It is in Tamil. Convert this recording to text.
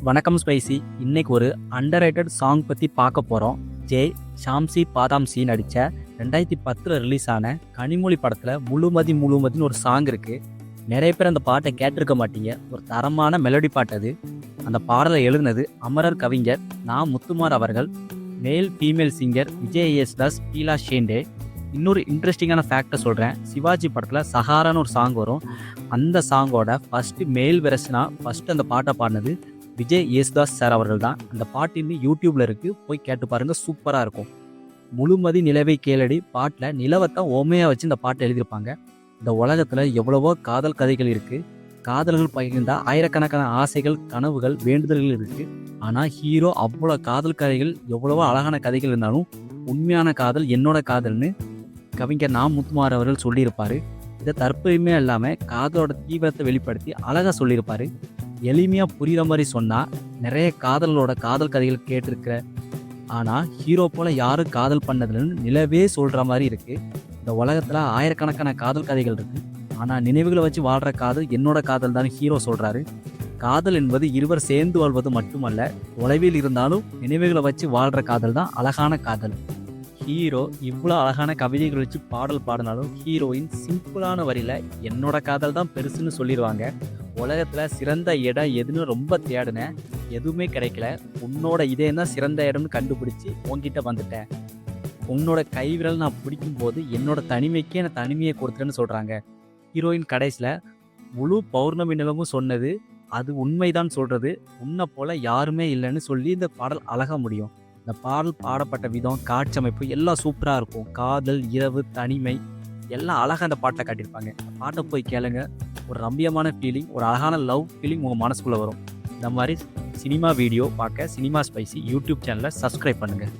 வணக்கம் ஸ்பைசி. இன்னைக்கு ஒரு அண்டர்ரேட்டட் சாங் பற்றி பார்க்க போகிறோம். ஷாம்சி பாதாம்சி நடித்த 2010 ரிலீஸ் ஆன கனிமொழி படத்தில் முழுமதின்னு ஒரு சாங் இருக்குது. நிறைய பேர் அந்த பாட்டை கேட்டிருக்க மாட்டீங்க. ஒரு தரமான மெலடி பாட்டு அது. அந்த பாடலை எழுதினது அமரர் கவிஞர் முத்துமார் அவர்கள். Male female singer Vijay Yesudas, Beela Shende. இன்னொரு இன்ட்ரெஸ்டிங்கான ஃபேக்டை சொல்கிறேன். சிவாஜி படத்தில் சஹாரான்னு ஒரு சாங் வரும். அந்த சாங்கோட ஃபஸ்ட்டு மேல் வெர்ஷனாக ஃபஸ்ட்டு அந்த பாட்டை பாடினது விஜய் யேசுதாஸ் சார் அவர்கள் தான். அந்த பாட்டு இன்னும் யூடியூப்ல இருக்குது, போய் கேட்டு பாருங்கள், சூப்பராக இருக்கும். முழுமதி நிலவை கேளடி பாட்டில் நிலவத்தான் ஓமையாக வச்சு இந்த பாட்டை எழுதியிருப்பாங்க. இந்த உலகத்தில் எவ்வளவோ காதல் கதைகள் இருக்குது. காதல்கள் பகிர்ந்த ஆயிரக்கணக்கான ஆசைகள், கனவுகள், வேண்டுதல்கள் இருக்குது. ஆனால் ஹீரோ அவ்வளோ காதல் கதைகள், எவ்வளவோ அழகான கதைகள் இருந்தாலும் உண்மையான காதல் என்னோட காதல்னு கவிஞர் முத்துமார் அவர்கள் சொல்லியிருப்பார். இதை தற்பெருமையாக இல்லாமல் காதலோட தீவிரத்தை வெளிப்படுத்தி அழகாக சொல்லியிருப்பார். எளிமையாக புரிகிற மாதிரி சொன்னால் நிறைய காதலோட காதல் கதைகள் கேட்டிருக்கிற, ஆனால் ஹீரோ போல் யாரும் காதல் பண்ணதில்லைன்னு நிலவே சொல்கிற மாதிரி இருக்குது. இந்த உலகத்தில் ஆயிரக்கணக்கான காதல் கதைகள் இருக்குது. ஆனால் நினைவுகளை வச்சு வாழ்கிற காதல் என்னோட காதல் தான் ஹீரோ சொல்கிறாரு. காதல் என்பது இருவர் சேர்ந்து வாழ்வது மட்டுமல்ல, தொலைவில் இருந்தாலும் நினைவுகளை வச்சு வாழ்கிற காதல் தான் அழகான காதல். ஹீரோ இவ்வளோ அழகான கவிதைகள் வச்சு பாடல் பாடினாலும் ஹீரோயின் சிம்பிளான வரியில் என்னோட காதல் தான் பெருசுன்னு சொல்லிடுவாங்க. உலகத்தில் சிறந்த இடம் எதுன்னு ரொம்ப தேடினேன், எதுவுமே கிடைக்கல. உன்னோட இதயம் தான் சிறந்த இடம்னு கண்டுபிடிச்சி உன்கிட்ட வந்துட்டேன். உன்னோட கைவிரல் நான் பிடிக்கும்போது என்னோட தனிமைக்கே நான் தனிமையை கொடுத்துட்டேன்னு சொல்கிறாங்க. ஹீரோயின் கடைசியில் முழு பௌர்ணமி நிலவும் சொன்னது அது உண்மைதான் சொல்கிறது. உன்னை போல் யாருமே இல்லைன்னு சொல்லி இந்த பாடல் அழகாக முடியும். இந்த பாடல் பாடப்பட்ட விதம், காட்சி அமைப்பு எல்லாம் சூப்பராக இருக்கும். காதல், இரவு, தனிமை எல்லாம் அழகாக அந்த பாட்டில் காட்டியிருப்பாங்க. அந்த பாட்டை போய் கேளுங்க. ஒரு ரம்மியமான ஃபீலிங், ஒரு அழகான லவ் ஃபீலிங் உங்கள் மனசுக்குள்ளே வரும். இந்த மாதிரி சினிமா வீடியோ பார்க்க சினிமா ஸ்பைசி யூடியூப் சேனலை சப்ஸ்கிரைப் பண்ணுங்கள்.